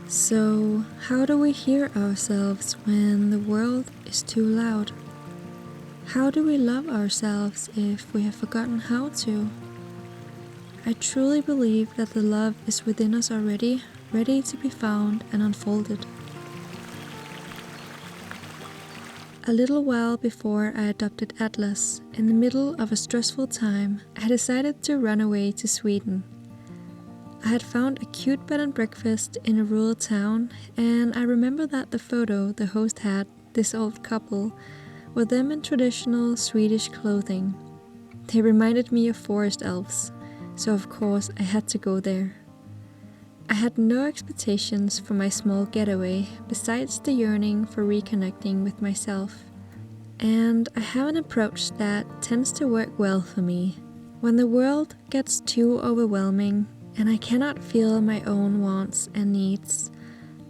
So, how do we hear ourselves when the world is too loud? How do we love ourselves if we have forgotten how to? I truly believe that the love is within us already, ready to be found and unfolded. A little while before I adopted Atlas, in the middle of a stressful time, I decided to run away to Sweden. I had found a cute bed and breakfast in a rural town, and I remember that the photo the host had, this old couple, were them in traditional Swedish clothing. They reminded me of forest elves, so of course I had to go there. I had no expectations for my small getaway besides the yearning for reconnecting with myself. And I have an approach that tends to work well for me. When the world gets too overwhelming and I cannot feel my own wants and needs,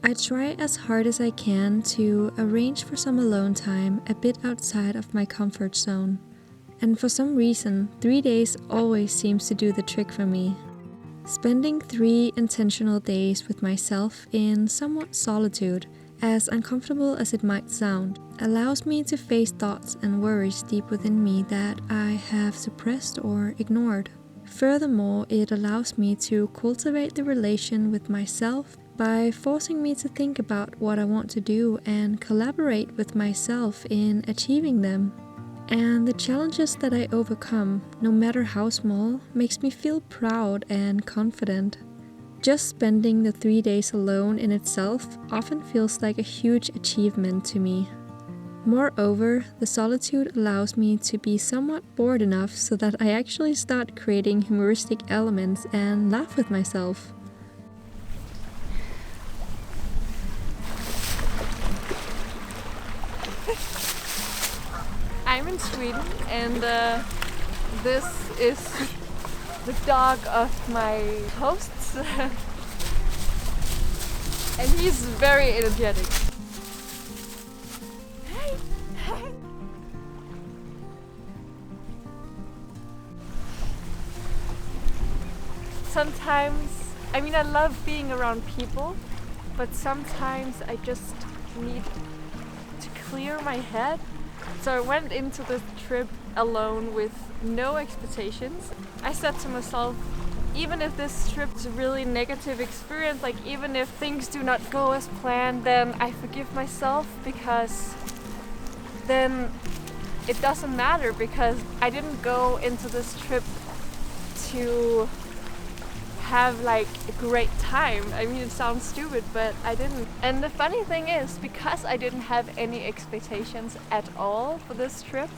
I try as hard as I can to arrange for some alone time a bit outside of my comfort zone. And for some reason, 3 days always seems to do the trick for me. Spending 3 intentional days with myself in somewhat solitude, as uncomfortable as it might sound, allows me to face thoughts and worries deep within me that I have suppressed or ignored. Furthermore, it allows me to cultivate the relation with myself by forcing me to think about what I want to do and collaborate with myself in achieving them. And the challenges that I overcome, no matter how small, makes me feel proud and confident. Just spending the 3 days alone in itself often feels like a huge achievement to me. Moreover, the solitude allows me to be somewhat bored enough so that I actually start creating humoristic elements and laugh with myself. I'm in Sweden, and this is the dog of my hosts, and he's very energetic. Hey, hey. Sometimes, I love being around people, but sometimes I just need to clear my head. So I went into this trip alone with no expectations. I said to myself, even if this trip is a really negative experience, like even if things do not go as planned, then I forgive myself, because then it doesn't matter, because I didn't go into this trip to have like a great time. It sounds stupid, but I didn't. And the funny thing is, because I didn't have any expectations at all for this trip,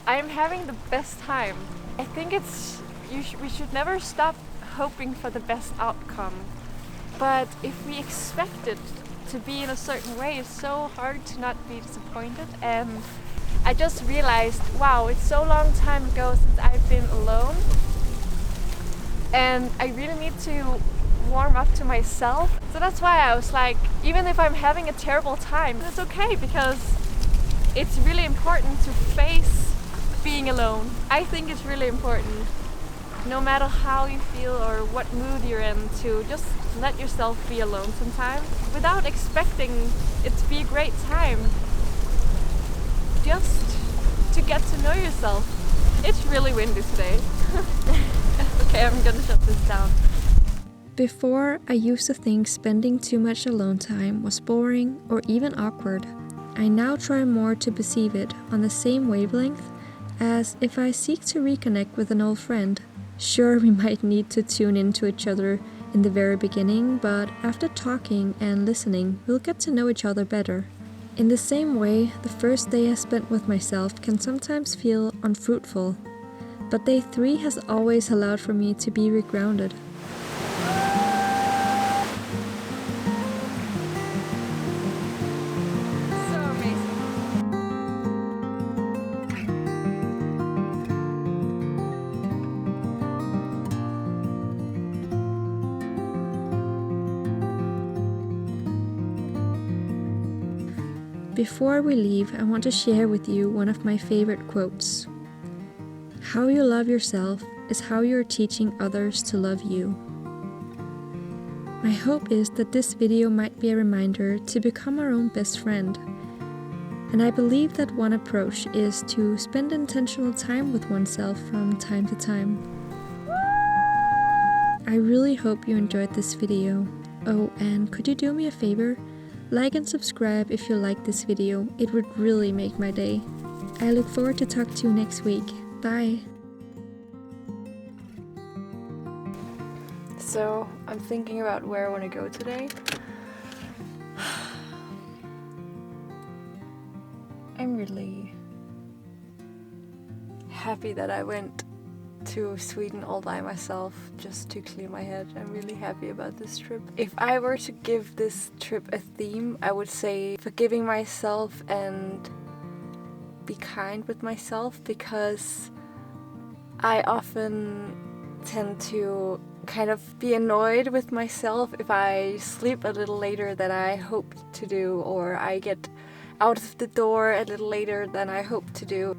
I am having the best time. I think we should never stop hoping for the best outcome. But if we expect it to be in a certain way, it's so hard to not be disappointed. And I just realized, wow, it's so long time ago since I've been alone. And I really need to warm up to myself. So that's why I was like, even if I'm having a terrible time, it's okay, because it's really important to face being alone. I think it's really important, no matter how you feel or what mood you're in, to just let yourself be alone sometimes without expecting it to be a great time. Just to get to know yourself. It's really windy today. Okay, I'm gonna shut this down. Before, I used to think spending too much alone time was boring or even awkward. I now try more to perceive it on the same wavelength as if I seek to reconnect with an old friend. Sure, we might need to tune into each other in the very beginning, but after talking and listening, we'll get to know each other better. In the same way, the first day I spent with myself can sometimes feel unfruitful, but day 3 has always allowed for me to be regrounded. So amazing. Before we leave, I want to share with you one of my favorite quotes. How you love yourself is how you are teaching others to love you. My hope is that this video might be a reminder to become our own best friend. And I believe that one approach is to spend intentional time with oneself from time to time. I really hope you enjoyed this video. Oh, and could you do me a favor? Like and subscribe if you like this video. It would really make my day. I look forward to talk to you next week. Bye! So I'm thinking about where I want to go today. I'm really happy that I went to Sweden all by myself just to clear my head. I'm really happy about this trip. If I were to give this trip a theme, I would say forgiving myself and be kind with myself, because I often tend to kind of be annoyed with myself if I sleep a little later than I hoped to do, or I get out of the door a little later than I hoped to do.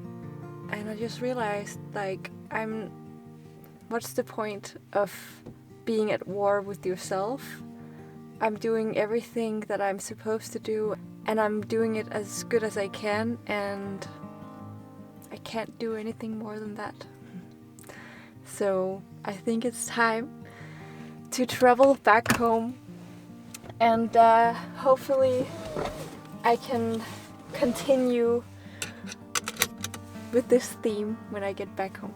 And I just realized, like, what's the point of being at war with yourself? I'm doing everything that I'm supposed to do, and I'm doing it as good as I can, and I can't do anything more than that. So I think it's time to travel back home, and hopefully I can continue with this theme when I get back home.